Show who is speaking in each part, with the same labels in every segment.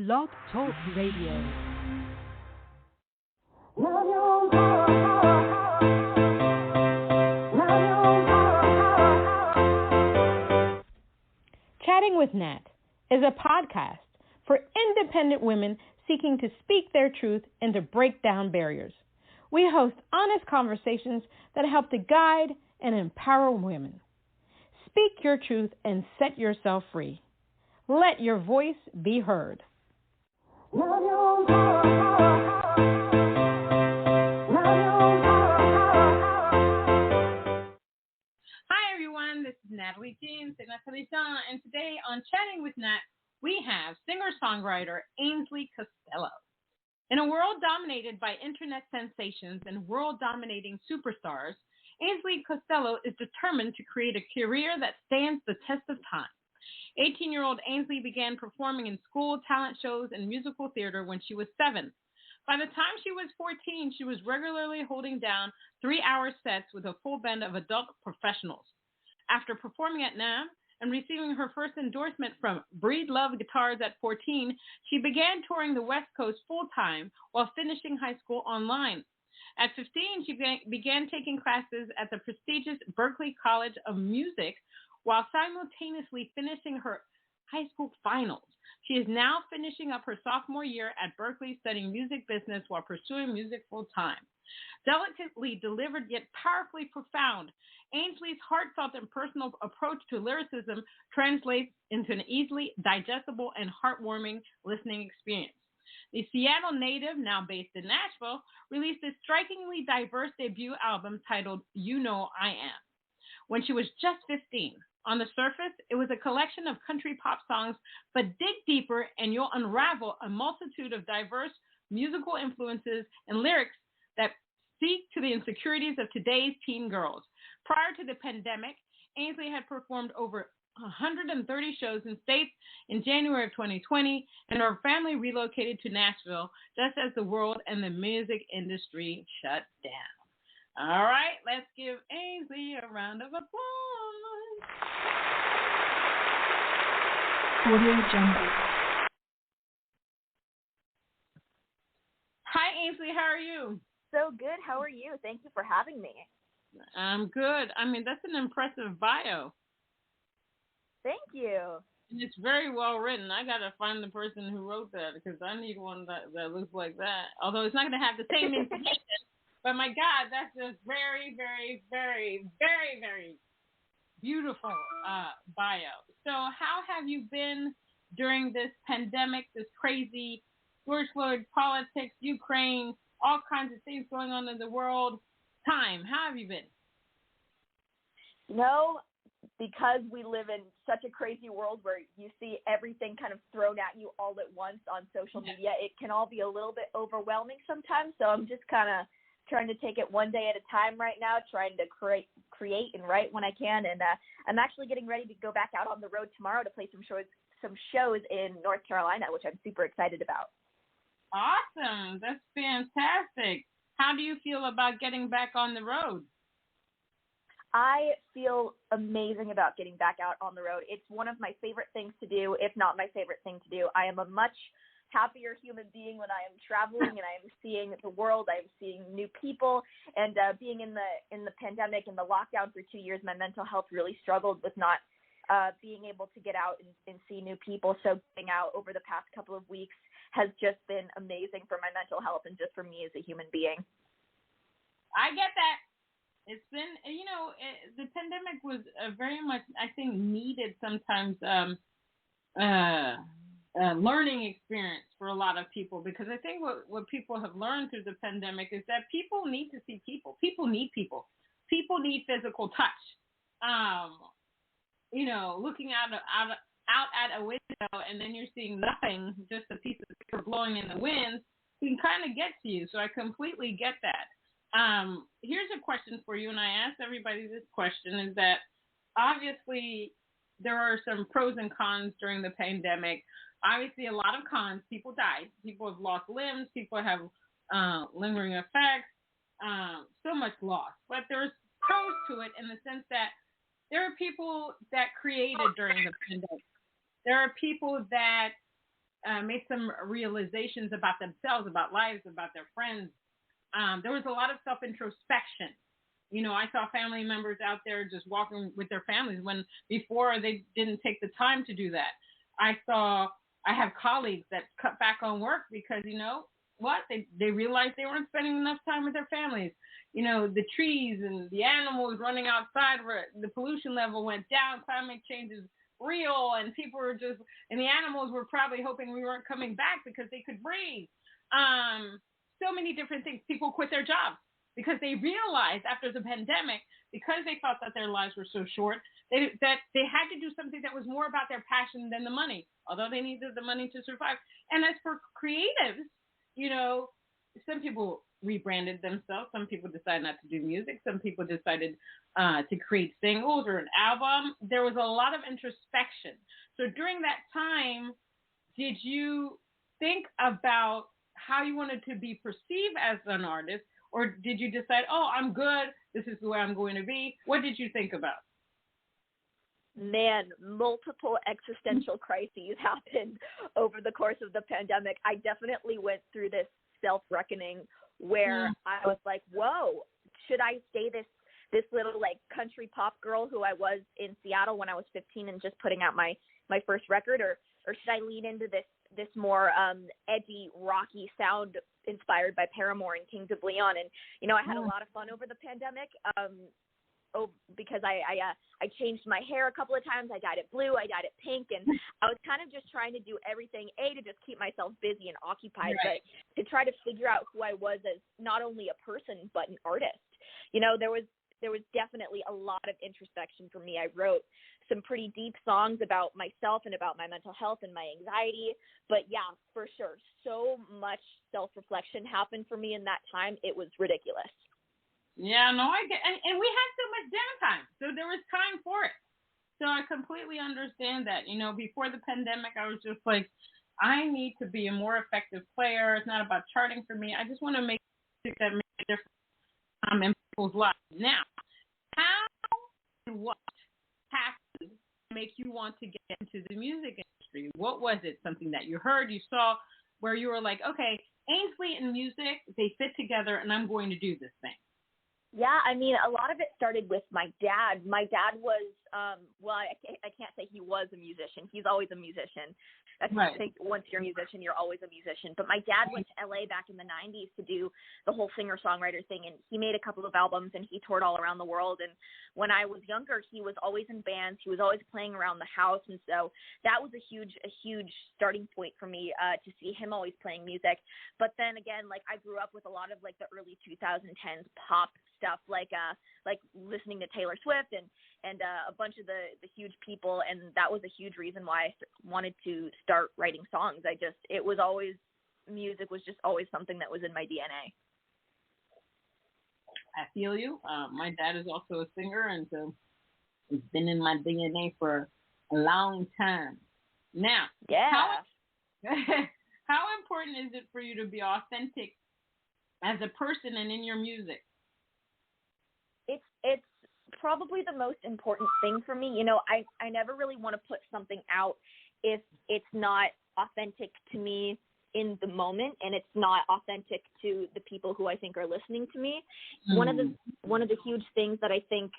Speaker 1: Blog Talk Radio. Chatting with Nat is a podcast for independent women seeking to speak their truth and to break down barriers. We host honest conversations that help to guide and empower women. Speak your truth and set yourself free. Let your voice be heard. Hi everyone, this is Natalie Jean, and today on Chatting with Nat, we have singer-songwriter Ainsley Costello. In a world dominated by internet sensations and world-dominating superstars, Ainsley Costello is determined to create a career that stands the test of time. 18-year-old Ainsley began performing in school, talent shows, and musical theater when she was 7. By the time she was 14, she was regularly holding down 3-hour sets with a full band of adult professionals. After performing at NAMM and receiving her first endorsement from Breedlove Guitars at 14, she began touring the West Coast full-time while finishing high school online. At 15, she began taking classes at the prestigious Berklee College of Music while simultaneously finishing her high school finals. She is now finishing up her sophomore year at Berklee, studying music business while pursuing music full-time. Delicately delivered yet powerfully profound, Ainsley's heartfelt and personal approach to lyricism translates into an easily digestible and heartwarming listening experience. The Seattle native, now based in Nashville, released a strikingly diverse debut album titled You Know I Am when she was just 15. On the surface, it was a collection of country pop songs, but dig deeper and you'll unravel a multitude of diverse musical influences and lyrics that speak to the insecurities of today's teen girls. Prior to the pandemic, Ainsley had performed over 130 shows in states in January of 2020, and her family relocated to Nashville just as the world and the music industry shut down. All right, let's give Ainsley a round of applause. Audio Jungle. Hi, Ainsley. How are you?
Speaker 2: So good. How are you? Thank you for having me.
Speaker 1: I'm good. I mean, that's an impressive bio.
Speaker 2: Thank you.
Speaker 1: And it's very well written. I got to find the person who wrote that because I need one that looks like that. Although it's not going to have the same information. But my God, that's just very, very, very, very, very beautiful bio. So how have you been during this pandemic, this crazy George Floyd politics, Ukraine, all kinds of things going on in the world time? How have you been?
Speaker 2: Because we live in such a crazy world where you see everything kind of thrown at you all at once on social media, it can all be a little bit overwhelming sometimes. So I'm just kind of trying to take it one day at a time right now, trying to create and write when I can. And I'm actually getting ready to go back out on the road tomorrow to play some shows in North Carolina, which I'm super excited about.
Speaker 1: Awesome. That's fantastic. How do you feel about getting back on the road?
Speaker 2: I feel amazing about getting back out on the road. It's one of my favorite things to do, if not my favorite thing to do. I am a much happier human being when I am traveling and I am seeing the world. I am seeing new people, and being in the pandemic and the lockdown for 2 years, my mental health really struggled with not being able to get out and see new people. So getting out over the past couple of weeks has just been amazing for my mental health and just for me as a human being.
Speaker 1: I get that. It's been, the pandemic was very much, I think, needed sometimes learning experience for a lot of people, because I think what people have learned through the pandemic is that people need to see people. People need people. People need physical touch. Looking out at a window and then you're seeing nothing, just a piece of paper blowing in the wind, can kind of get to you. So I completely get that. Here's a question for you, and I ask everybody this question, is that obviously there are some pros and cons during the pandemic. Obviously a lot of cons. People died. People have lost limbs. People have lingering effects. So much loss. But there's pros to it in the sense that there are people that created during the pandemic. There are people that made some realizations about themselves, about lives, about their friends. There was a lot of self-introspection. You know, I saw family members out there just walking with their families when before they didn't take the time to do that. I have colleagues that cut back on work because, you know what, they realized they weren't spending enough time with their families. You know, the trees and the animals running outside, the pollution level went down, climate change is real, and people were just, and the animals were probably hoping we weren't coming back because they could breathe. So many different things. People quit their jobs because they realized after the pandemic, because they felt that their lives were so short, that they had to do something that was more about their passion than the money, although they needed the money to survive. And as for creatives, you know, some people rebranded themselves. Some people decided not to do music. Some people decided to create singles or an album. There was a lot of introspection. So during that time, did you think about how you wanted to be perceived as an artist, or did you decide, oh, I'm good, this is the way I'm going to be? What did you think about?
Speaker 2: Man, multiple existential crises happened over the course of the pandemic. I definitely went through this self-reckoning where I was like, whoa, should I stay this little like country pop girl who I was in Seattle when I was 15 and just putting out my first record, or should I lean into this more edgy, rocky sound inspired by Paramore and Kings of Leon? And, you know, I had a lot of fun over the pandemic because I changed my hair a couple of times. I dyed it blue. I dyed it pink. And I was kind of just trying to do everything, to just keep myself busy and occupied, but to try to figure out who I was as not only a person, but an artist. You know, there was definitely a lot of introspection for me. I wrote some pretty deep songs about myself and about my mental health and my anxiety. But yeah, for sure, so much self-reflection happened for me in that time. It was ridiculous.
Speaker 1: Yeah, no, I get, and we had so much downtime, so there was time for it. So I completely understand that. You know, before the pandemic, I was just like, I need to be a more effective player. It's not about charting for me. I just want to make music that makes a difference in people's lives. Now, how and what happened to make you want to get into the music industry? What was it? Something that you heard, you saw, where you were like, okay, Ainsley and music, they fit together, and I'm going to do this thing?
Speaker 2: Yeah, I mean, a lot of it started with my dad. My dad was, I can't say he was a musician. He's always a musician. I think once you're a musician, you're always a musician. But my dad went to LA back in the 90s to do the whole singer-songwriter thing, and he made a couple of albums, and he toured all around the world. And when I was younger, he was always in bands. He was always playing around the house, and so that was a huge starting point for me to see him always playing music. But then again, like, I grew up with a lot of like the early 2010s pop stuff, like listening to Taylor Swift and a bunch of the huge people, and that was a huge reason why I wanted to start writing songs. Music was just always something that was in my DNA.
Speaker 1: I feel you. My dad is also a singer, and so it's been in my DNA for a long time. Now, how important is it for you to be authentic as a person and in your music?
Speaker 2: It's probably the most important thing for me. You know, I never really want to put something out if it's not authentic to me in the moment, and it's not authentic to the people who I think are listening to me. One of the huge things that I think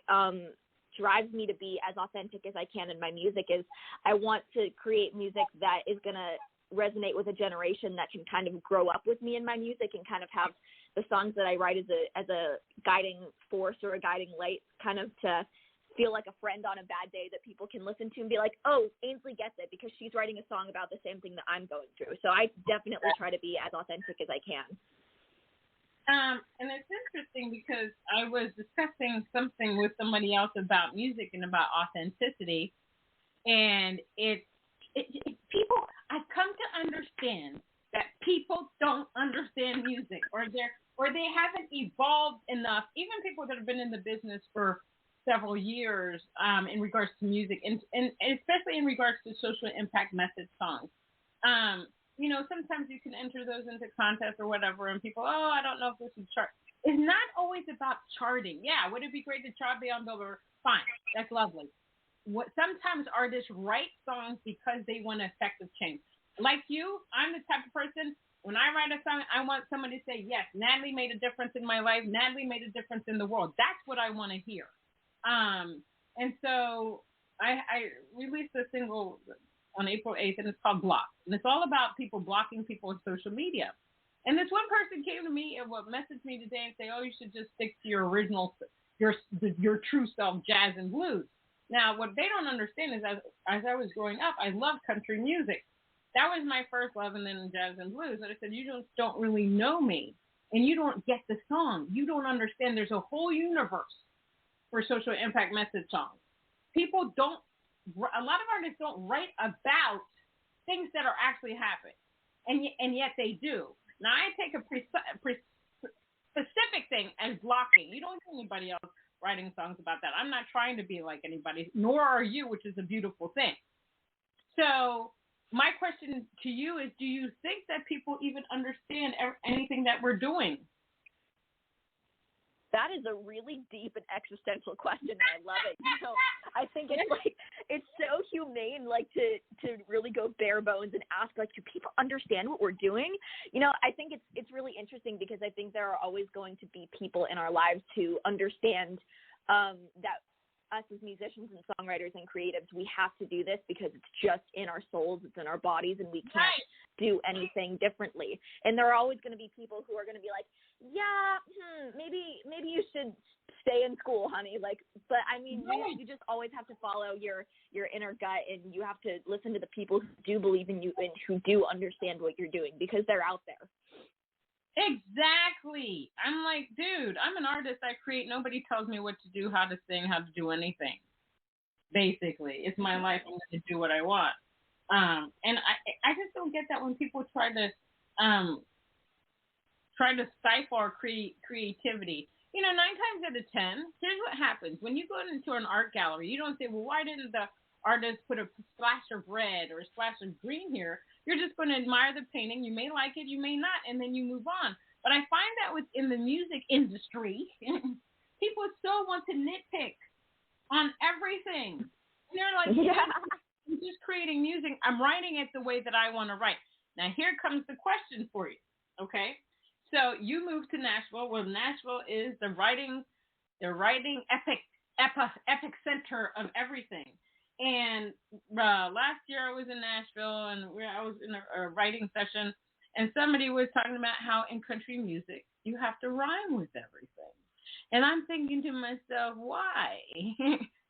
Speaker 2: drives me to be as authentic as I can in my music is I want to create music that is going to resonate with a generation that can kind of grow up with me in my music and kind of have the songs that I write as a guiding force or a guiding light, kind of to feel like a friend on a bad day that people can listen to and be like, oh, Ainsley gets it because she's writing a song about the same thing that I'm going through. So I definitely try to be as authentic as I can.
Speaker 1: And it's interesting because I was discussing something with somebody else about music and about authenticity, and people, I've come to understand that people don't understand music, or they haven't evolved enough. Even people that have been in the business for several years, in regards to music, and especially in regards to social impact message songs. You know, sometimes you can enter those into contests or whatever, and people, oh, I don't know if this would chart. It's not always about charting. Yeah, would it be great to chart beyond Billboard? Fine, that's lovely. Sometimes artists write songs because they want effective change. like you, I'm the type of person, when I write a song, I want somebody to say, yes, Natalie made a difference in my life. Natalie made a difference in the world. That's what I want to hear. And so I released a single on April 8th, and it's called Block. And it's all about people blocking people on social media. And this one person came to me and messaged me today and say, oh, you should just stick to your original, your true self, jazz and blues. Now, what they don't understand is as I was growing up, I loved country music. That was my first love, and then jazz and blues. And I said, you don't really know me, and you don't get the song. You don't understand there's a whole universe for social impact message songs. People don't, a lot of artists don't write about things that are actually happening, and yet they do. Now, I take a specific thing as blocking. You don't hear anybody else writing songs about that. I'm not trying to be like anybody, nor are you, which is a beautiful thing. So my question to you is, do you think that people even understand anything that we're doing?
Speaker 2: That is a really deep and existential question, and I love it. You know, I think it's so humane, to really go bare bones and ask, do people understand what we're doing? You know, I think it's really interesting because I think there are always going to be people in our lives who understand that us as musicians and songwriters and creatives, we have to do this because it's just in our souls, it's in our bodies, and we can't do anything differently. And there are always going to be people who are going to be like, yeah, maybe you should stay in school, honey. But I mean, you just always have to follow your inner gut, and you have to listen to the people who do believe in you and who do understand what you're doing, because they're out there.
Speaker 1: Exactly. I'm like, dude, I'm an artist. I create. Nobody tells me what to do, how to sing, how to do anything. Basically, it's my life. I'm going to do what I want. And I just don't get that when people try to stifle our creativity. You know, 9 times out of 10, here's what happens. When you go into an art gallery, you don't say, well, why didn't the artist put a splash of red or a splash of green here? You're just going to admire the painting. You may like it, you may not, and then you move on. But I find that within the music industry, people still want to nitpick on everything. And they're like, I'm just creating music. I'm writing it the way that I want to write. Now, here comes the question for you, okay? So you moved to Nashville, where Nashville is the writing epic center of everything. And last year I was in Nashville, and I was in a writing session, and somebody was talking about how in country music you have to rhyme with everything. And I'm thinking to myself, why?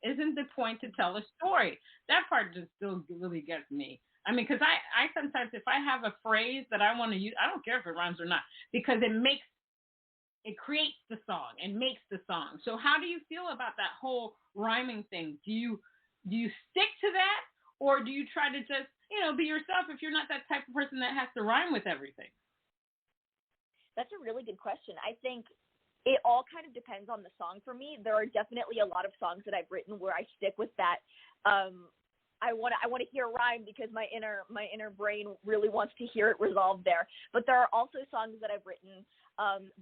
Speaker 1: Isn't the point to tell a story? That part just still really gets me. I mean, because I sometimes, if I have a phrase that I want to use, I don't care if it rhymes or not, because it creates the song and makes the song. So how do you feel about that whole rhyming thing? Do you stick to that, or do you try to just, be yourself if you're not that type of person that has to rhyme with everything?
Speaker 2: That's a really good question. I think it all kind of depends on the song for me. There are definitely a lot of songs that I've written where I stick with that. I want to hear rhyme because my inner brain really wants to hear it resolved there. But there are also songs that I've written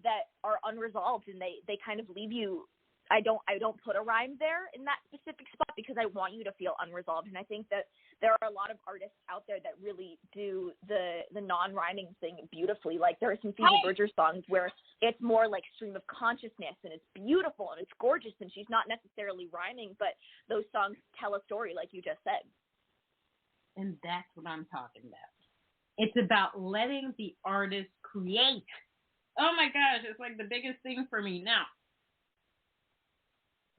Speaker 2: that are unresolved, and they kind of leave you. I don't put a rhyme there in that specific spot because I want you to feel unresolved. And I think that there are a lot of artists out there that really do the non-rhyming thing beautifully. Like there are some Phoebe Bridgers songs where it's more like stream of consciousness, and it's beautiful and it's gorgeous, and she's not necessarily rhyming, but those songs tell a story, like you just said.
Speaker 1: And that's what I'm talking about. It's about letting the artist create. Oh my gosh, it's like the biggest thing for me now.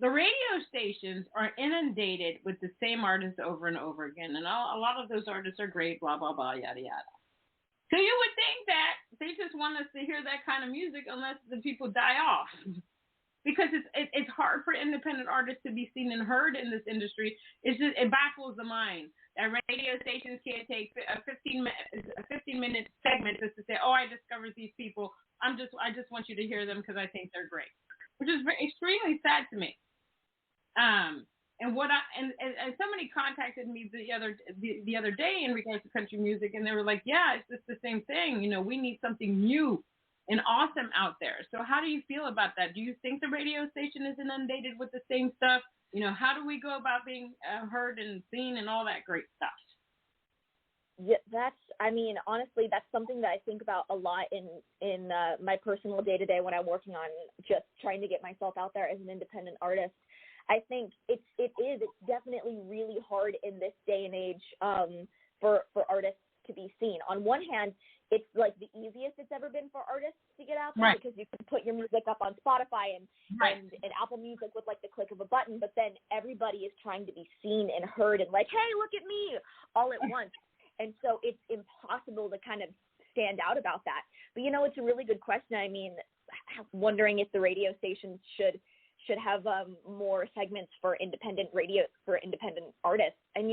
Speaker 1: The radio stations are inundated with the same artists over and over again. And a lot of those artists are great, blah, blah, blah, yada, yada. So you would think that they just want us to hear that kind of music unless the people die off. Because it's hard for independent artists to be seen and heard in this industry. It baffles the mind that radio stations can't take a 15-minute segment just to say, oh, I discovered these people. I just want you to hear them because I think they're great, which is extremely sad to me. And somebody contacted me the other day in regards to country music, and they were like, yeah, it's just the same thing. We need something new and awesome out there. So how do you feel about that? Do you think the radio station is inundated with the same stuff? How do we go about being heard and seen and all that great stuff?
Speaker 2: Yeah, honestly, that's something that I think about a lot in my personal day-to-day when I'm working on just trying to get myself out there as an independent artist. I think it's definitely really hard in this day and age for artists to be seen. On one hand, it's like the easiest it's ever been for artists to get out there,
Speaker 1: right,
Speaker 2: because you can put your music up on Spotify and
Speaker 1: right,
Speaker 2: and Apple Music with like the click of a button, but then everybody is trying to be seen and heard and like, hey, look at me, all at once. And so it's impossible to kind of stand out about that. But, it's a really good question. I mean, wondering if the radio stations should have more segments for independent artists. And,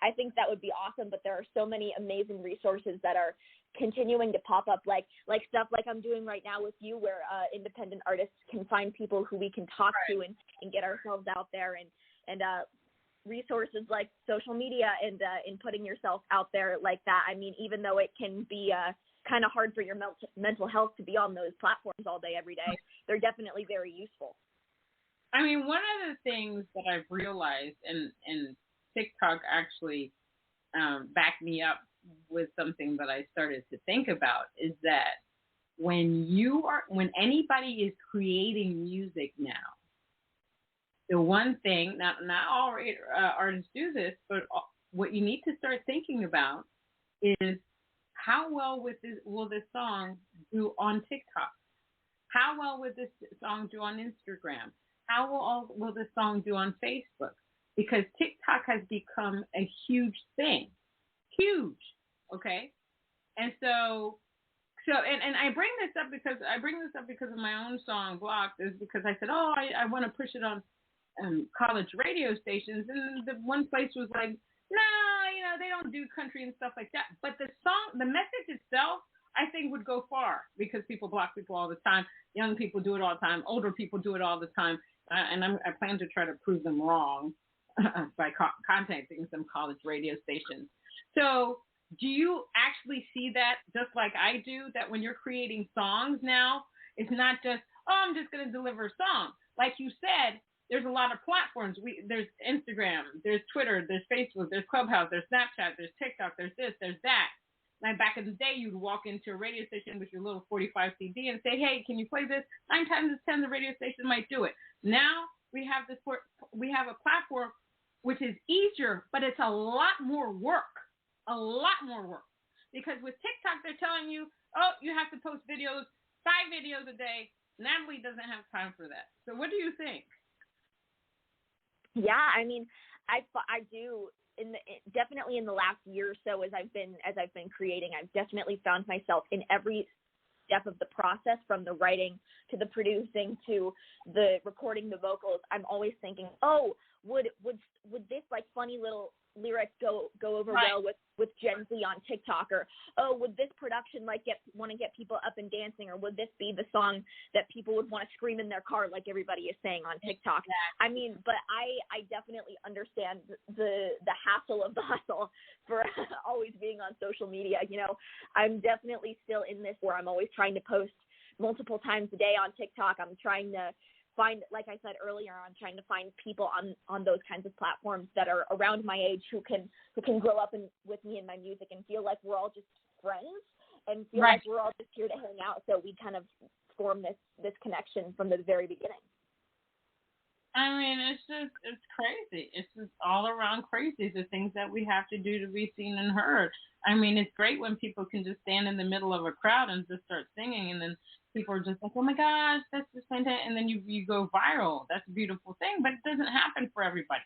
Speaker 2: I think that would be awesome, but there are so many amazing resources that are continuing to pop up, like stuff like I'm doing right now with you, where independent artists can find people who we can talk to and get ourselves out there, and resources like social media and in putting yourself out there like that. I mean, even though it can be kind of hard for your mental health to be on those platforms all day, every day, they're definitely very useful.
Speaker 1: I mean, one of the things that I've realized, and TikTok actually backed me up with something that I started to think about, is that when anybody is creating music now, the one thing, not all artists do this, but what you need to start thinking about is how well will this song do on TikTok? How well would this song do on Instagram? How will this song do on Facebook? Because TikTok has become a huge thing. Huge. Okay? And so I bring this up because of my own song, Blocked, is because I said, I want to push it on college radio stations. And the one place was like, no, they don't do country and stuff like that. But the message itself, I think would go far, because people block people all the time. Young people do it all the time. Older people do it all the time. And I plan to try to prove them wrong by contacting some college radio stations. So do you actually see that just like I do, that when you're creating songs now, it's not just, I'm just going to deliver a song. Like you said, there's a lot of platforms. There's Instagram, there's Twitter, there's Facebook, there's Clubhouse, there's Snapchat, there's TikTok, there's this, there's that. Like back in the day, you'd walk into a radio station with your little 45 CD and say, hey, can you play this? 9 times out of 10, the radio station might do it. Now we have a platform which is easier, but it's a lot more work. Because with TikTok, they're telling you, you have to post videos, 5 videos a day. Natalie doesn't have time for that. So what do you think?
Speaker 2: Yeah, I mean, I do. Definitely in the last year or so, as I've been creating, I've definitely found myself in every step of the process, from the writing to the producing to the recording the vocals. I'm always thinking, would this like funny little lyric go over well with Gen Z on TikTok, or would this production want to get people up and dancing, or would this be the song that people would want to scream in their car like everybody is saying on TikTok? I mean, but I definitely understand the hassle of the hustle for always being on social media. I'm definitely still in this where I'm always trying to post multiple times a day on TikTok. I'm trying to find, like I said earlier, I'm trying to find people on those kinds of platforms that are around my age who can grow up with me and my music and feel like we're all just friends and feel like we're all just here to hang out. So we kind of form this connection from the very beginning.
Speaker 1: I mean, it's crazy. It's just all around crazy, the things that we have to do to be seen and heard. I mean, it's great when people can just stand in the middle of a crowd and just start singing, and then people are just like, oh my gosh, that's just fantastic. And then you go viral. That's a beautiful thing, but it doesn't happen for everybody.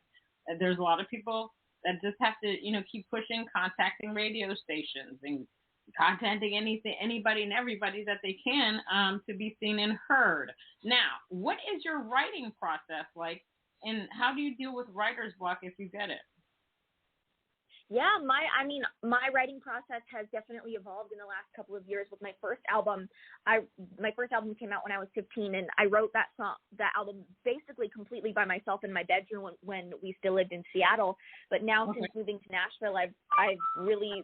Speaker 1: There's a lot of people that just have to, keep pushing, contacting radio stations and contacting anybody and everybody that they can to be seen and heard. Now, what is your writing process like, and how do you deal with writer's block if you get it?
Speaker 2: Yeah, my writing process has definitely evolved in the last couple of years. With my first album, my first album came out when I was 15, and I wrote that album basically completely by myself in my bedroom when we still lived in Seattle. But now, since moving to Nashville, I've really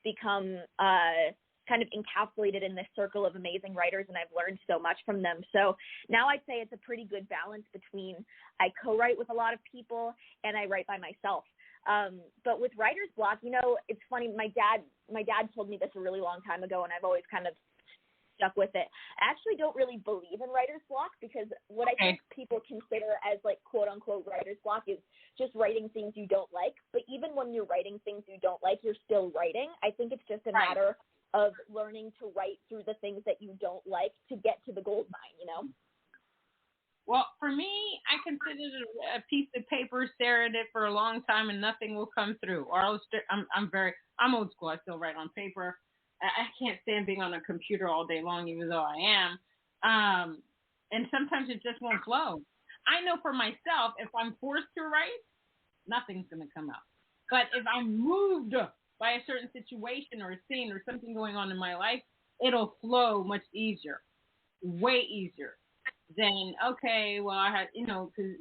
Speaker 2: become kind of encapsulated in this circle of amazing writers, and I've learned so much from them. So now I'd say it's a pretty good balance between I co-write with a lot of people and I write by myself. But with writer's block, you know, it's funny. My dad told me this a really long time ago, and I've always kind of stuck with it. I actually don't really believe in writer's block because what I think people consider as like quote unquote writer's block is just writing things you don't like. But even when you're writing things you don't like, you're still writing. I think it's just a matter of learning to write through the things that you don't like to get to the gold mine, you know?
Speaker 1: Well, for me, I consider it a piece of paper, stare at it for a long time, and nothing will come through. Or I'm old school. I still write on paper. I can't stand being on a computer all day long, even though I am. And sometimes it just won't flow. I know for myself, if I'm forced to write, nothing's going to come out. But if I'm moved by a certain situation or a scene or something going on in my life, it'll flow much easier, way easier than, okay, well, I had, you know, because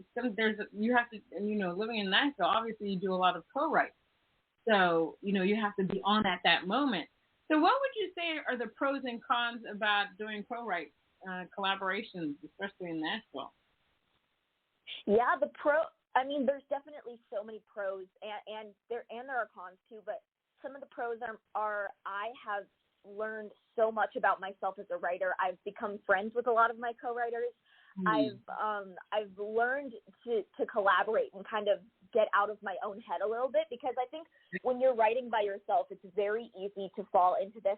Speaker 1: you have to, you know, living in Nashville, obviously you do a lot of co-writes. So, you know, you have to be on at that moment. So what would you say are the pros and cons about doing co-write collaborations, especially in Nashville?
Speaker 2: Yeah, there's definitely so many pros, and there are cons too. But some of the pros are I have learned so much about myself as a writer. I've become friends with a lot of my co-writers. I've learned to collaborate and kind of get out of my own head a little bit, because I think when you're writing by yourself, it's very easy to fall into this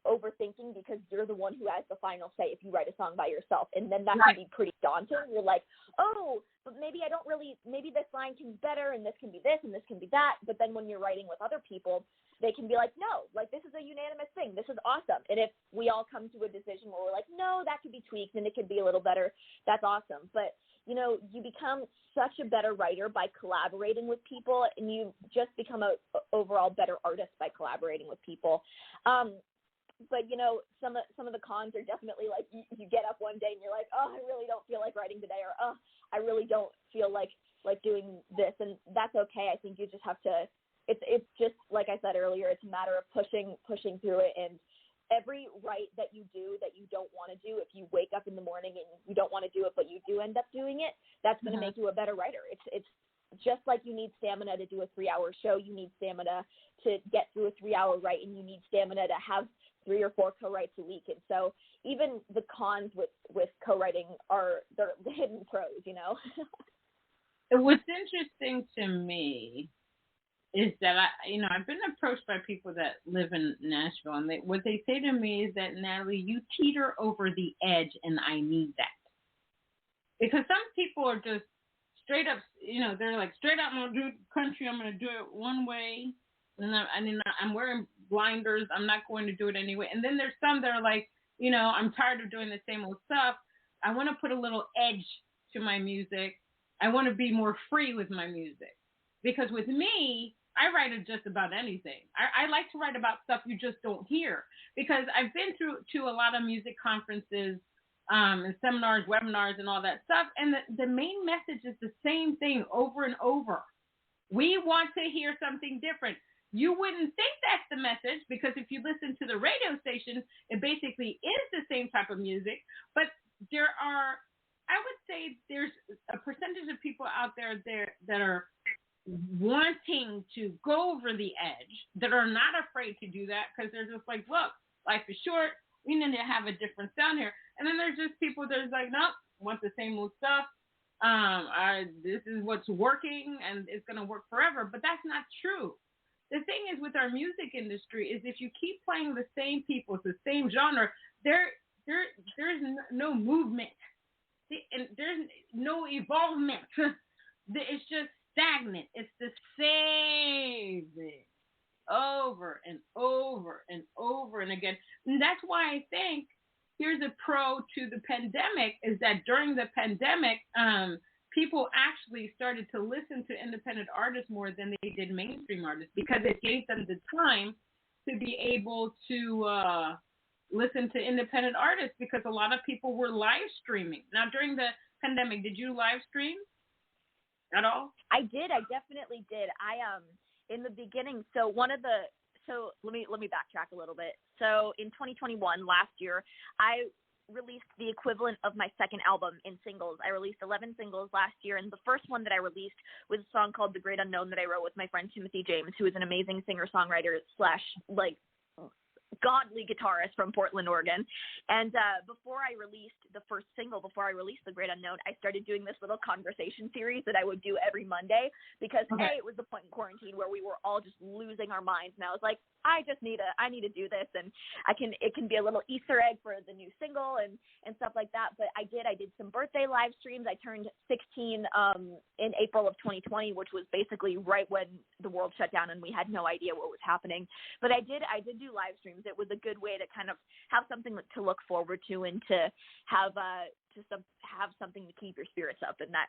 Speaker 2: overthinking because you're the one who has the final say if you write a song by yourself, and then that can be pretty daunting. You're like, oh, but maybe this line can be better, and this can be this, and this can be that. But then when you're writing with other people, they can be like, no, like this is a unanimous thing. This is awesome. And if we all come to a decision where we're like, no, that could be tweaked and it could be a little better, that's awesome. But, you know, you become such a better writer by collaborating with people, and you just become a overall better artist by collaborating with people. But, you know, some of the cons are definitely like you get up one day and you're like, oh, I really don't feel like writing today, or oh, I really don't feel like doing this. And that's okay. I think you just have to, it's just like I said earlier, it's a matter of pushing through it. And every write that you do that you don't want to do, if you wake up in the morning and you don't want to do it, but you do end up doing it, that's going to make you a better writer. It's just like you need stamina to do a 3-hour show, you need stamina to get through a 3-hour write, and you need stamina to have 3 or 4 co-writes a week. And so even the cons with co-writing are the hidden pros, you know?
Speaker 1: What's interesting to me is that I've been approached by people that live in Nashville, and what they say to me is that, Natalie, you teeter over the edge, and I need that. Because some people are just straight up, you know, they're like, straight up, I'm going to do country, I'm going to do it one way, and I'm wearing blinders, I'm not going to do it anyway. And then there's some that are like, you know, I'm tired of doing the same old stuff. I want to put a little edge to my music. I want to be more free with my music. Because with me, I write just about anything. I like to write about stuff you just don't hear. Because I've been to a lot of music conferences and seminars, webinars, and all that stuff. And the main message is the same thing over and over. We want to hear something different. You wouldn't think that's the message, because if you listen to the radio station, it basically is the same type of music. But I would say there's a percentage of people out there that are wanting to go over the edge, that are not afraid to do that, because they're just like, look, life is short. We need to have a different sound here. And then there's just people that's like, nope, want the same old stuff. This is what's working, and it's going to work forever. But that's not true. The thing is with our music industry is if you keep playing the same people, the same genre, there's no movement. And there's no evolvement. It's just stagnant. It's the same thing over and over and over and again. And that's why I think here's a pro to the pandemic, is that during the pandemic, people actually started to listen to independent artists more than they did mainstream artists, because it gave them the time to be able to listen to independent artists, because a lot of people were live streaming. Now, during the pandemic, did you live stream at all?
Speaker 2: I did. I definitely did. In the beginning, so let me backtrack a little bit. So in 2021, last year, I released the equivalent of my second album in singles. I released 11 singles last year, and the first one that I released was a song called The Great Unknown that I wrote with my friend Timothy James, who is an amazing singer-songwriter slash, like, godly guitarist from Portland, Oregon. And before I released the first single, before I released The Great Unknown, I started doing this little conversation series that I would do every Monday because it was the point in quarantine where we were all just losing our minds. And I was like, I need to do this, and it can be a little Easter egg for the new single and stuff like that. But I did some birthday live streams. I turned 16 in April of 2020, which was basically right when the world shut down and we had no idea what was happening. But I did do live streams. It was a good way to kind of have something to look forward to and to have something to keep your spirits up in that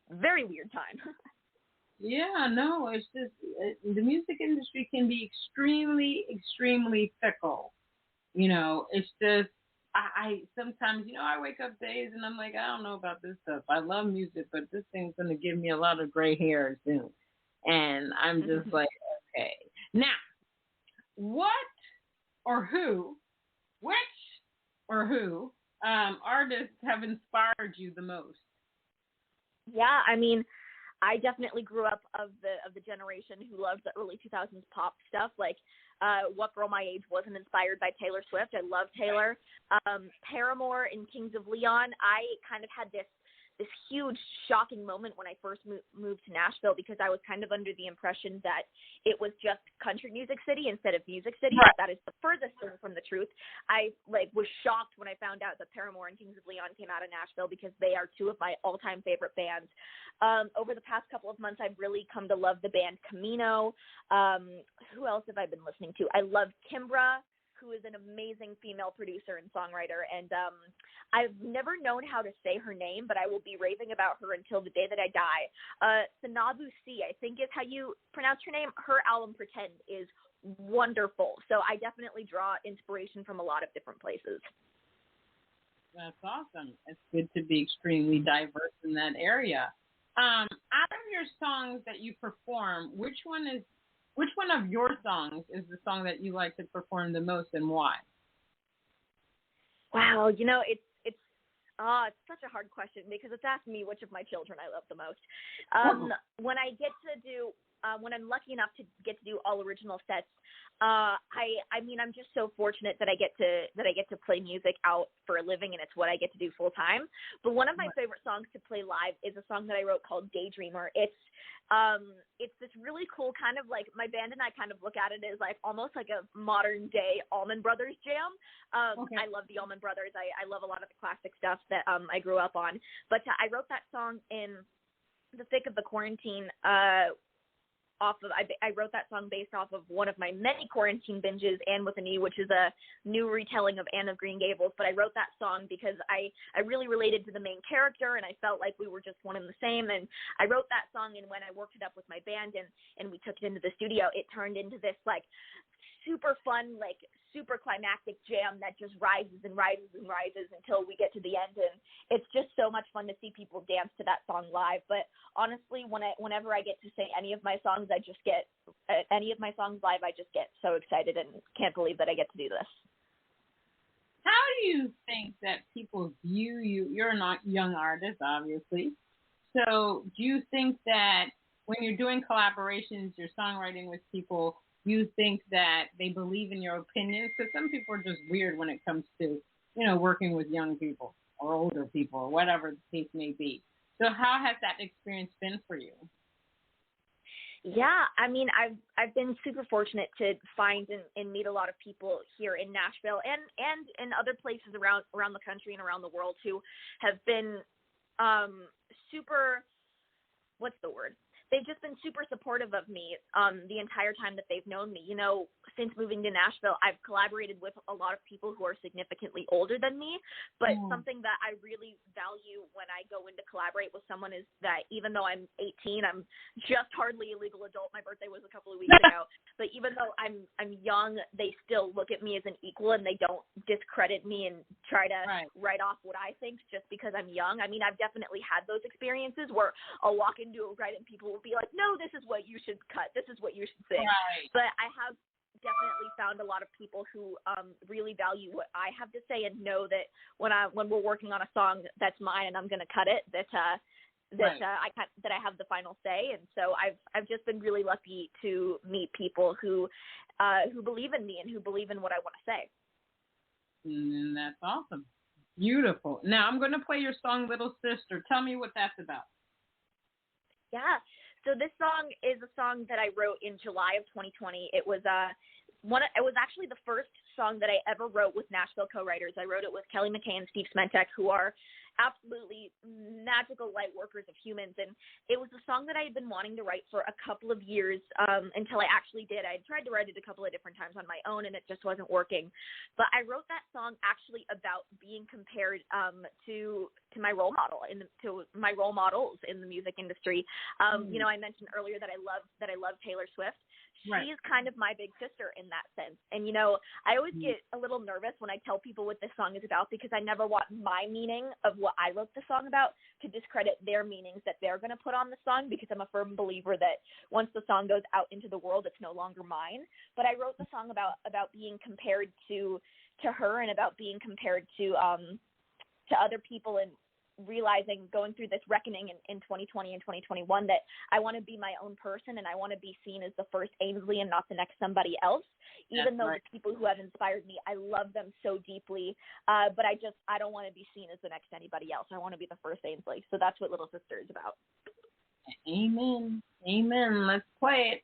Speaker 2: very weird time.
Speaker 1: Yeah, no, it's just the music industry can be extremely, extremely fickle. It's just I sometimes, I wake up days and I'm like, I don't know about this stuff. I love music, but this thing's going to give me a lot of gray hair soon. And I'm just like, okay. Now, which artists have inspired you the most?
Speaker 2: Yeah, I mean, I definitely grew up of the generation who loved the early 2000s pop stuff. Like, what girl my age wasn't inspired by Taylor Swift? I love Taylor. Paramore and Kings of Leon. I kind of had this huge shocking moment when I first moved to Nashville because I was kind of under the impression that it was just country music city instead of music city. Right. That is the furthest thing from the truth. I was shocked when I found out that Paramore and Kings of Leon came out of Nashville because they are two of my all-time favorite bands. Over the past couple of months, I've really come to love the band Camino. Who else have I been listening to? I love Kimbra, who is an amazing female producer and songwriter. And I've never known how to say her name, but I will be raving about her until the day that I die. Sanabu C, I think is how you pronounce her name. Her album Pretend is wonderful. So I definitely draw inspiration from a lot of different places.
Speaker 1: That's awesome. It's good to be extremely diverse in that area. Out of your songs that you perform, which one of your songs is the song that you like to perform the most and why?
Speaker 2: Wow, it's such a hard question because it's asking me which of my children I love the most. When I'm lucky enough to get to do all original sets, I'm just so fortunate that I get to play music out for a living, and it's what I get to do full time. But one of my favorite songs to play live is a song that I wrote called Daydreamer. It's this really cool kind of like, my band and I kind of look at it as like almost like a modern day Allman Brothers jam. I love the Allman Brothers. I love a lot of the classic stuff that I grew up on. But I wrote that song in the thick of the quarantine. I wrote that song based off of one of my many quarantine binges, Anne with an E, which is a new retelling of Anne of Green Gables. But I wrote that song because I really related to the main character, and I felt like we were just one and the same. And I wrote that song, and when I worked it up with my band and we took it into the studio, it turned into this like super fun, like super climactic jam that just rises and rises and rises until we get to the end. And it's just so much fun to see people dance to that song live. But honestly, whenever I get to sing any of my songs, live, I just get so excited and can't believe that I get to do this.
Speaker 1: How do you think that people view you? You're not a young artist, obviously. So do you think that when you're doing collaborations, you're songwriting with people, you think that they believe in your opinions? Because some people are just weird when it comes to, working with young people or older people or whatever the case may be. So how has that experience been for you?
Speaker 2: Yeah, I mean, I've been super fortunate to find and meet a lot of people here in Nashville and in other places around the country and around the world who have been super, what's the word? They've just been super supportive of me the entire time that they've known me. Since moving to Nashville, I've collaborated with a lot of people who are significantly older than me, but something that I really value when I go in to collaborate with someone is that even though I'm 18, I'm just hardly a legal adult. My birthday was a couple of weeks ago, but even though I'm young, they still look at me as an equal, and they don't discredit me and try to write off what I think just because I'm young. I mean, I've definitely had those experiences where I'll walk into a write and people will be like, no, this is what you should cut. This is what you should sing. Right. But I have definitely found a lot of people who really value what I have to say and know that when we're working on a song that's mine and I'm going to cut it, that I have the final say. And so I've just been really lucky to meet people who believe in me and who believe in what I want to say.
Speaker 1: And that's awesome. Beautiful. Now I'm going to play your song Little Sister. Tell me what that's about.
Speaker 2: Yeah. So this song is a song that I wrote in July of 2020. It was actually the first song that I ever wrote with Nashville co-writers. I wrote it with Kelly McKay and Steve Smentek, who are absolutely magical light workers of humans. And it was a song that I had been wanting to write for a couple of years until I actually did. I had tried to write it a couple of different times on my own, and it just wasn't working. But I wrote that song actually about being compared to my role model, to my role models in the music industry. You know, I mentioned earlier that I love Taylor Swift.
Speaker 1: Right.
Speaker 2: She's kind of my big sister in that sense. And, you know, I always get a little nervous when I tell people what this song is about, because I never want my meaning of what I wrote the song about to discredit their meanings that they're going to put on the song, because I'm a firm believer that once the song goes out into the world, it's no longer mine. But I wrote the song about being compared to her, and about being compared to other people, and realizing, going through this reckoning in 2020 and 2021, that I want to be my own person, and I want to be seen as the first Ainsley and not the next somebody else. Even though the people who have inspired me, I love them so deeply, but I don't want to be seen as the next anybody else. I want to be the first Ainsley. So that's what Little Sister is about.
Speaker 1: Amen. Amen. Let's play it.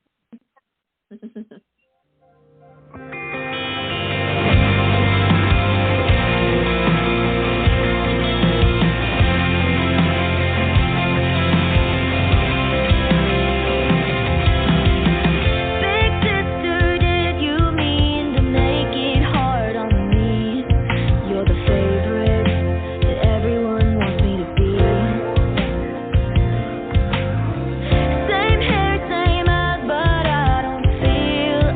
Speaker 3: Same hair, same eyes, but I don't feel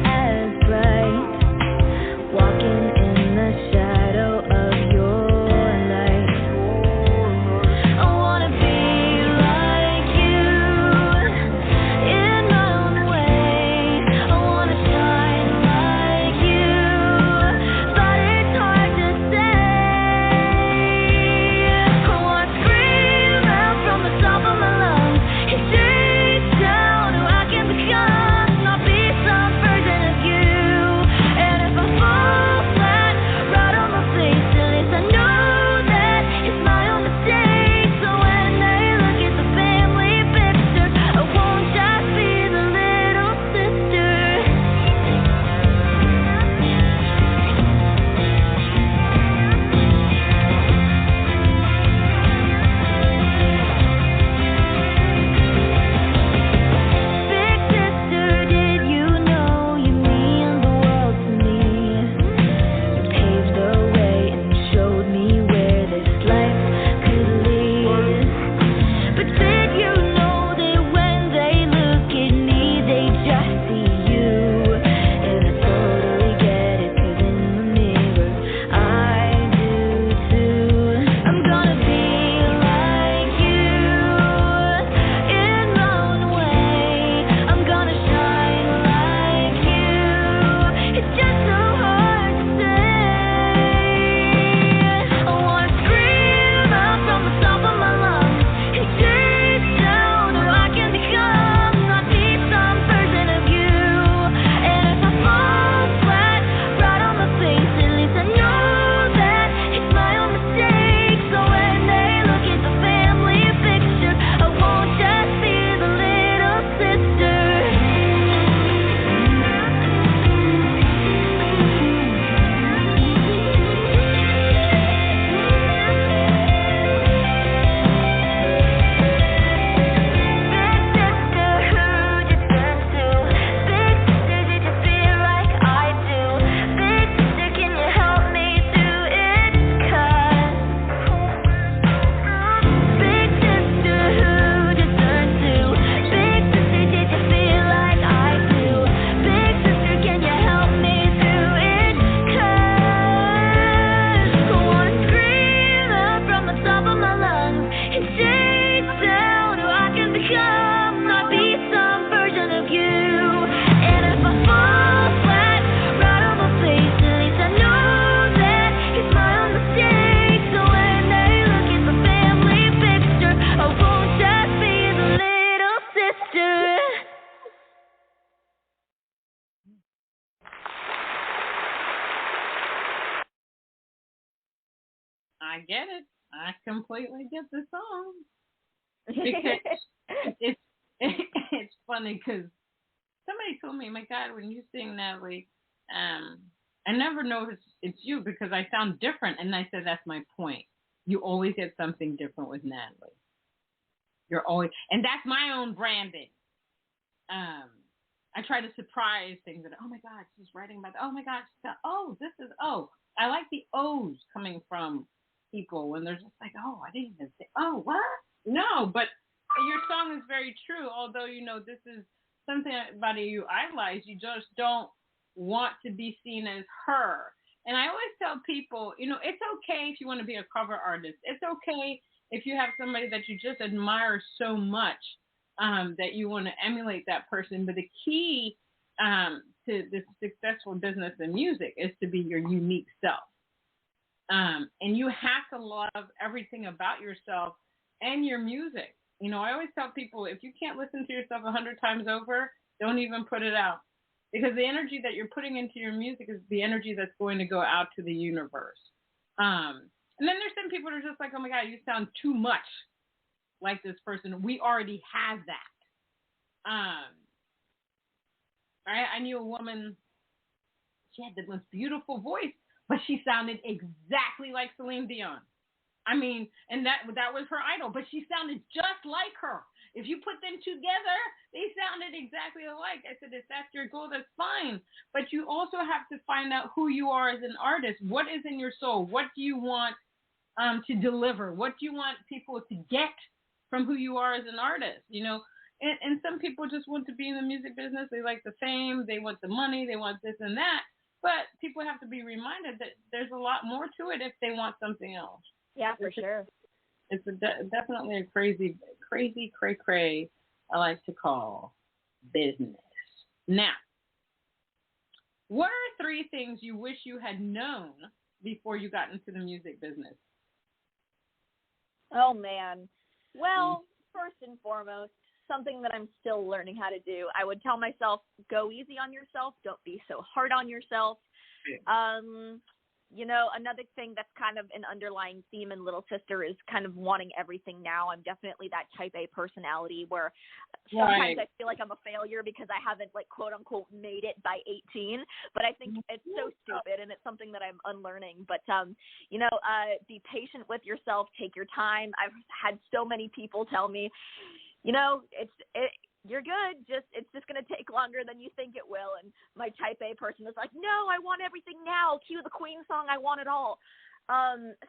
Speaker 1: I get it. I completely get the song. Because it's funny because somebody told me, my God, when you sing, Natalie, I never noticed it's you because I sound different. And I said, that's my point. You always get something different with Natalie. You're always, and that's my own branding. I try to surprise things that, oh my God, she's writing about, oh my God, this is, I like the O's coming from people when they're just like, oh, I didn't even say, oh, what? No, but your song is very true. Although, this is something about you idolize, you just don't want to be seen as her. And I always tell people, it's okay if you want to be a cover artist. It's okay if you have somebody that you just admire so much that you want to emulate that person. But the key to the successful business in music is to be your unique self. And you have to love everything about yourself and your music. I always tell people, if you can't listen to yourself 100 times over, don't even put it out. Because the energy that you're putting into your music is the energy that's going to go out to the universe. And then there's some people that are just like, oh my God, you sound too much like this person. We already have that. I knew a woman, she had the most beautiful voice, but she sounded exactly like Celine Dion. I mean, and that was her idol, but she sounded just like her. If you put them together, they sounded exactly alike. I said, if that's your goal, that's fine. But you also have to find out who you are as an artist. What is in your soul? What do you want to deliver? What do you want people to get from who you are as an artist? And some people just want to be in the music business. They like the fame. They want the money. They want this and that. But people have to be reminded that there's a lot more to it if they want something else.
Speaker 2: Yeah, for sure.
Speaker 1: It's definitely a crazy, cray, I like to call business. Now, what are 3 things you wish you had known before you got into the music business?
Speaker 2: Oh, man. Well, first and foremost, something that I'm still learning how to do, I would tell myself, go easy on yourself. Don't be so hard on yourself. Another thing that's kind of an underlying theme in Little Sister is kind of wanting everything now. I'm definitely that type A personality where sometimes I feel like I'm a failure because I haven't, like, quote unquote, made it by 18. But I think it's so stupid, and it's something that I'm unlearning. But, be patient with yourself. Take your time. I've had so many people tell me, you're good. It's just going to take longer than you think it will. And my type A person is like, no, I want everything now. Cue the Queen song. I want it all.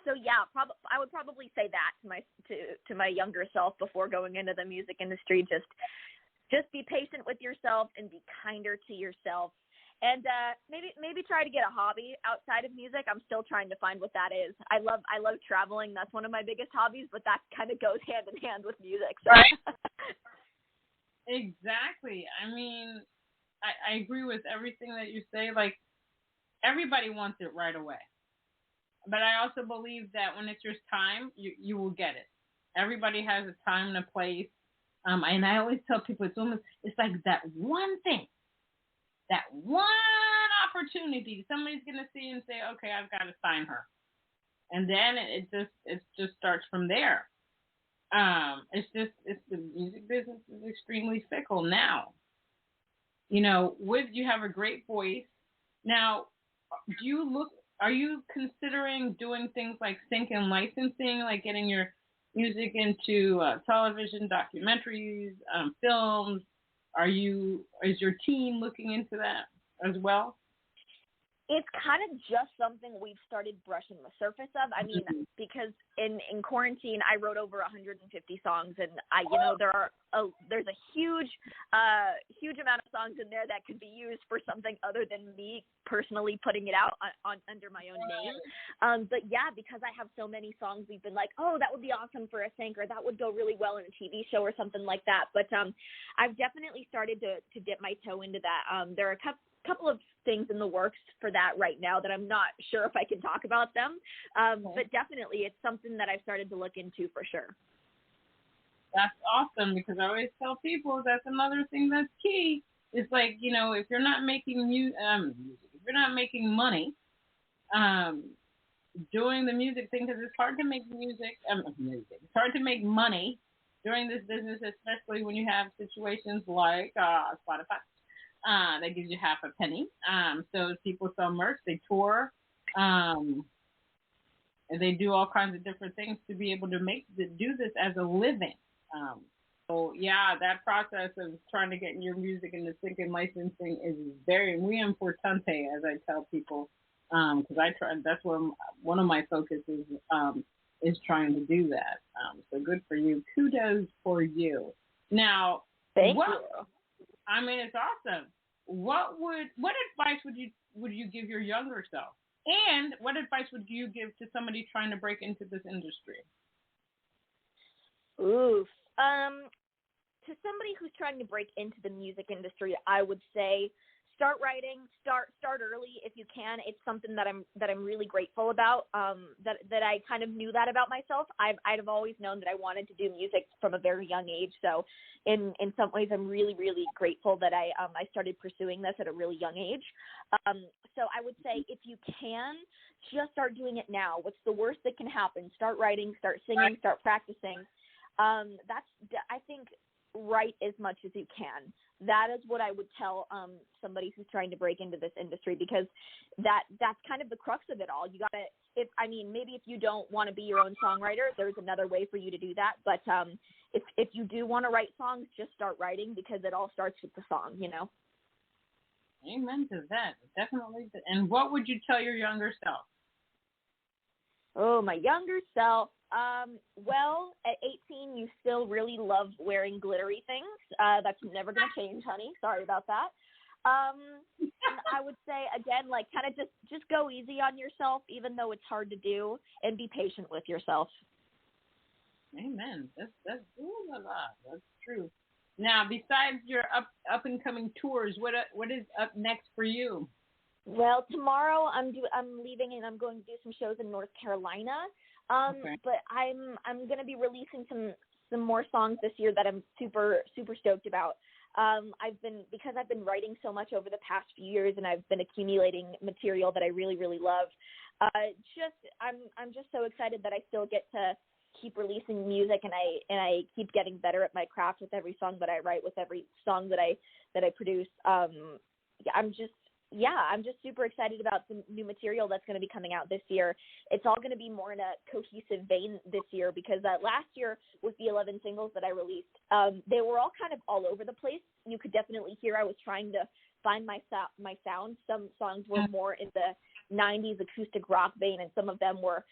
Speaker 2: So yeah, I would probably say that to my younger self before going into the music industry. Just be patient with yourself and be kinder to yourself. And maybe try to get a hobby outside of music. I'm still trying to find what that is. I love traveling. That's one of my biggest hobbies, but that kind of goes hand in hand with music. So.
Speaker 1: Right. Exactly. I mean, I agree with everything that you say. Like, everybody wants it right away. But I also believe that when it's your time, you will get it. Everybody has a time and a place. And I always tell people it's like that one thing, that one opportunity. Somebody's going to see and say, okay, I've got to sign her. And then it just starts from there. It's the music business is extremely fickle now. You have a great voice. Now, are you considering doing things like sync and licensing, like getting your music into television, documentaries, films? Is your team looking into that as well?
Speaker 2: It's kind of just something we've started brushing the surface of. I mean, because in quarantine, I wrote over 150 songs, and there's a huge amount of songs in there that could be used for something other than me personally putting it out under my own name. But yeah, because I have so many songs, we've been like, oh, that would be awesome for a sync, or that would go really well in a TV show or something like that. But I've definitely started to dip my toe into that. There are a couple of things in the works for that right now that I'm not sure if I can talk about them. But definitely it's something that I've started to look into for sure.
Speaker 1: That's awesome, because I always tell people that's another thing that's key. It's like, if you're not making music, if you're not making money, doing the music thing because it's hard to make music. It's hard to make money during this business, especially when you have situations like Spotify that gives you half a penny. So people sell merch, they tour, and they do all kinds of different things to be able to do this as a living. So yeah, that process of trying to get your music into sync and licensing is very muy importante, as I tell people, because I try. That's where one of my focuses is trying to do that. So good for you. Kudos for you. Now,
Speaker 2: Thank you.
Speaker 1: I mean, it's awesome. What advice would you give your younger self? And what advice would you give to somebody trying to break into this industry?
Speaker 2: Oof. To somebody who's trying to break into the music industry, I would say start writing, start early if you can. It's something that I'm really grateful about. That I kind of knew that about myself. I've always known that I wanted to do music from a very young age. So in some ways, I'm really, really grateful that I started pursuing this at a really young age. So I would say if you can, just start doing it now. What's the worst that can happen? Start writing, start singing, start practicing. I think, write as much as you can. That is what I would tell somebody who's trying to break into this industry, because that's kind of the crux of it all. You gotta, maybe if you don't want to be your own songwriter, there's another way for you to do that. But if you do want to write songs, just start writing, because it all starts with the song, you know.
Speaker 1: Amen to that. Definitely. And what would you tell your younger self?
Speaker 2: Oh, my younger self. Well, at 18, you still really love wearing glittery things. That's never going to change, honey. Sorry about that. And I would say, again, like, kind of just go easy on yourself, even though it's hard to do, and be patient with yourself.
Speaker 1: Amen. That's true. Now, besides your up and coming tours, what is up next for you?
Speaker 2: Well, tomorrow I'm leaving and I'm going to do some shows in North Carolina.
Speaker 1: Okay.
Speaker 2: But I'm going to be releasing some more songs this year that I'm super, super stoked about. Because I've been writing so much over the past few years, and I've been accumulating material that I really, really love. I'm just so excited that I still get to keep releasing music, and I keep getting better at my craft with every song that I write, with every song that I produce. I'm just super excited about some new material that's going to be coming out this year. It's all going to be more in a cohesive vein this year, because last year with the 11 singles that I released, they were all kind of all over the place. You could definitely hear I was trying to find my sound. Some songs were more in the 90s acoustic rock vein, and some of them were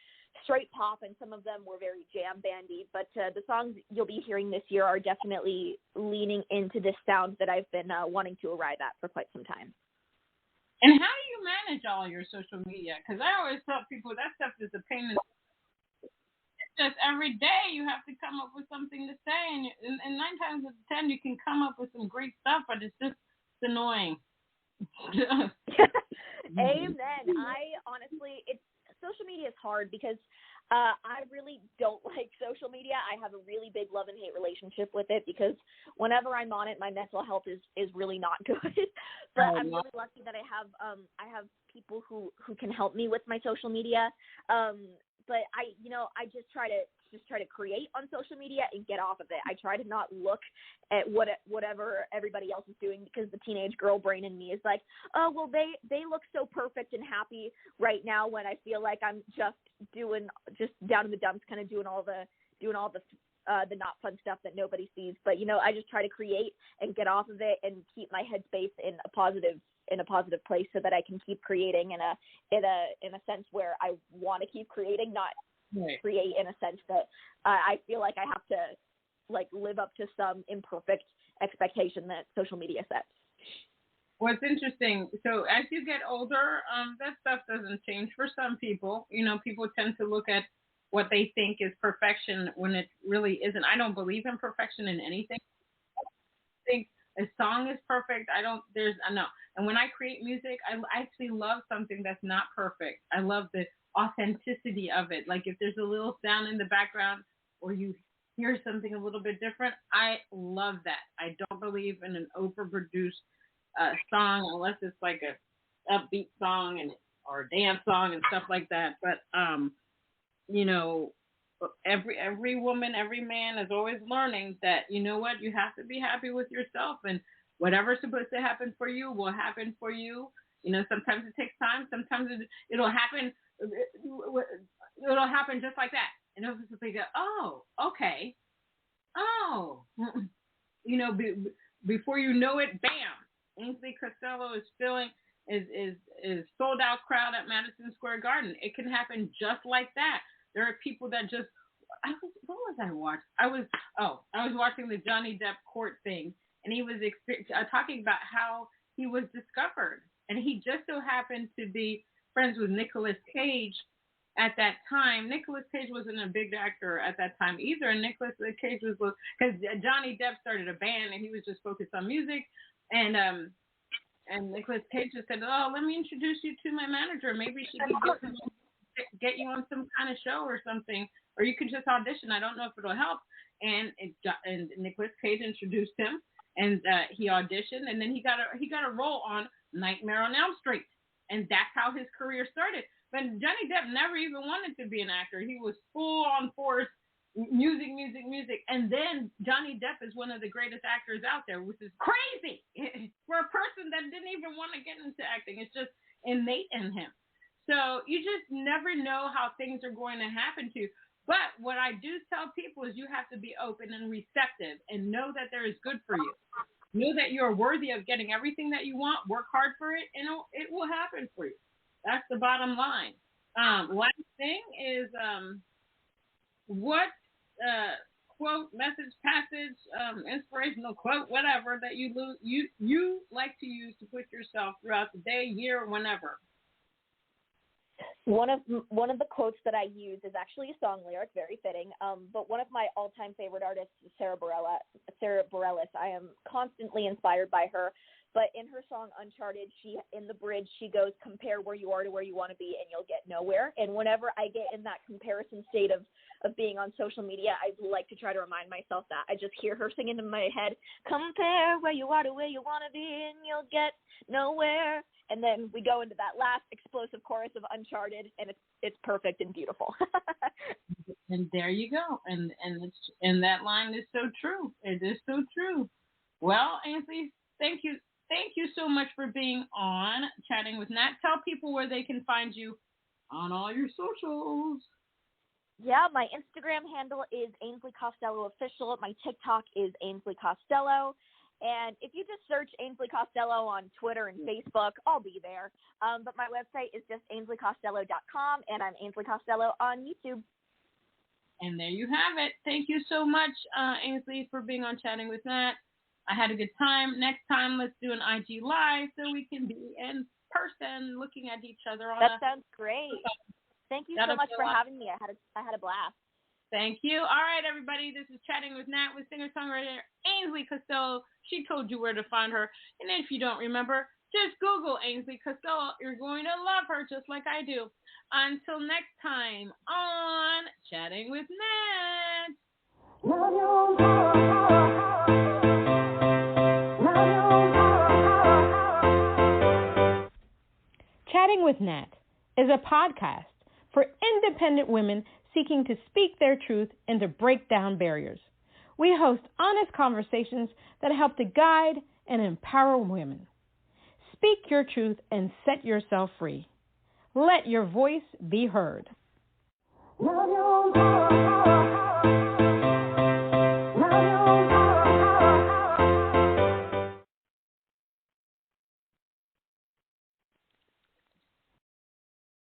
Speaker 2: straight pop, and some of them were very jam bandy. But the songs you'll be hearing this year are definitely leaning into this sound that I've been wanting to arrive at for quite some time.
Speaker 1: And how do you manage all your social media? Because I always tell people that stuff is a pain in the It's just every day you have to come up with something to say. And 9 times out of 10, you can come up with some great stuff, but it's annoying.
Speaker 2: Amen. Social media is hard, because I really don't like social media. I have a really big love and hate relationship with it, because whenever I'm on it, my mental health is really not good. But I'm really lucky that I have people who can help me with my social media. But I just try to create on social media and get off of it. I try to not look at whatever everybody else is doing, because the teenage girl brain in me is like, oh, well, they look so perfect and happy right now, when I feel like I'm just down in the dumps, kind of doing all the not fun stuff that nobody sees. But I just try to create and get off of it and keep my headspace in a positive place, so that I can keep creating in a sense where I want to keep creating, not create in a sense that I feel like I have to live up to some imperfect expectation that social media sets.
Speaker 1: Well, it's interesting. So as you get older, that stuff doesn't change for some people. People tend to look at what they think is perfection when it really isn't. I don't believe in perfection in anything. I think a song is perfect. No. And when I create music, I actually love something that's not perfect. I love the authenticity of it. Like if there's a little sound in the background, or you hear something a little bit different, I love that. I don't believe in an overproduced song, unless it's like a upbeat song and or a dance song and stuff like that. But you know, every woman, every man is always learning that, you know what, you have to be happy with yourself, and whatever's supposed to happen for you will happen for you. You know, sometimes it takes time. Sometimes it'll happen. It'll happen just like that. And it'll just be, oh, okay. Oh, you know, before you know it, bam, Ainsley Costello is sold out crowd at Madison Square Garden. It can happen just like that. There are people that just, what was I watching? I was watching the Johnny Depp court thing, and he was talking about how he was discovered, and he just so happened to be friends with Nicolas Cage at that time. Nicolas Cage wasn't a big actor at that time either, and Nicolas Cage was, because Johnny Depp started a band and he was just focused on music, and Nicolas Cage just said, oh, let me introduce you to my manager. Maybe she can get you on some kind of show or something, or you could just audition. I don't know if it'll help. And Nicolas Cage introduced him, and he auditioned, and then he got a role on Nightmare on Elm Street, and that's how his career started. But Johnny Depp never even wanted to be an actor. He was full on force, music. And then Johnny Depp is one of the greatest actors out there, which is crazy for a person that didn't even want to get into acting. It's just innate in him. So you just never know how things are going to happen to you. But what I do tell people is you have to be open and receptive and know that there is good for you. Know that you're worthy of getting everything that you want. Work hard for it, and it will happen for you. That's the bottom line. Last thing is what quote, message, passage, inspirational quote, whatever that you like to use to put yourself throughout the day, year, whenever.
Speaker 2: One of the quotes that I use is actually a song lyric, very fitting. But one of my all-time favorite artists is Sarah Bareilles. I am constantly inspired by her. But in her song Uncharted, in the bridge, she goes, compare where you are to where you want to be and you'll get nowhere. And whenever I get in that comparison state of being on social media, I like to try to remind myself that. I just hear her singing in my head, compare where you are to where you want to be and you'll get nowhere. And then we go into that last explosive chorus of Uncharted, and it's perfect and beautiful.
Speaker 1: And there you go. And that line is so true. It is so true. Well, Ainsley, thank you. Thank you so much for being on Chatting with Nat. Tell people where they can find you on all your socials.
Speaker 2: Yeah, my Instagram handle is Ainsley Costello Official. My TikTok is Ainsley Costello. And if you just search Ainsley Costello on Twitter and Facebook, I'll be there. But my website is just ainsleycostello.com, and I'm Ainsley Costello on YouTube.
Speaker 1: And there you have it. Thank you so much, Ainsley, for being on Chatting with Nat. I had a good time. Next time, let's do an IG Live so we can be in person looking at each other.
Speaker 2: That sounds great. Thank you so much for having me. I had a blast.
Speaker 1: Thank you. All right, everybody. This is Chatting with Nat with singer-songwriter Ainsley Costello. She told you where to find her. And if you don't remember, just Google Ainsley Costello. You're going to love her just like I do. Until next time on Chatting with Nat. Chatting with Nat is a podcast for independent women seeking to speak their truth and to break down barriers. We host honest conversations that help to guide and empower women. Speak your truth and set yourself free. Let your voice be heard.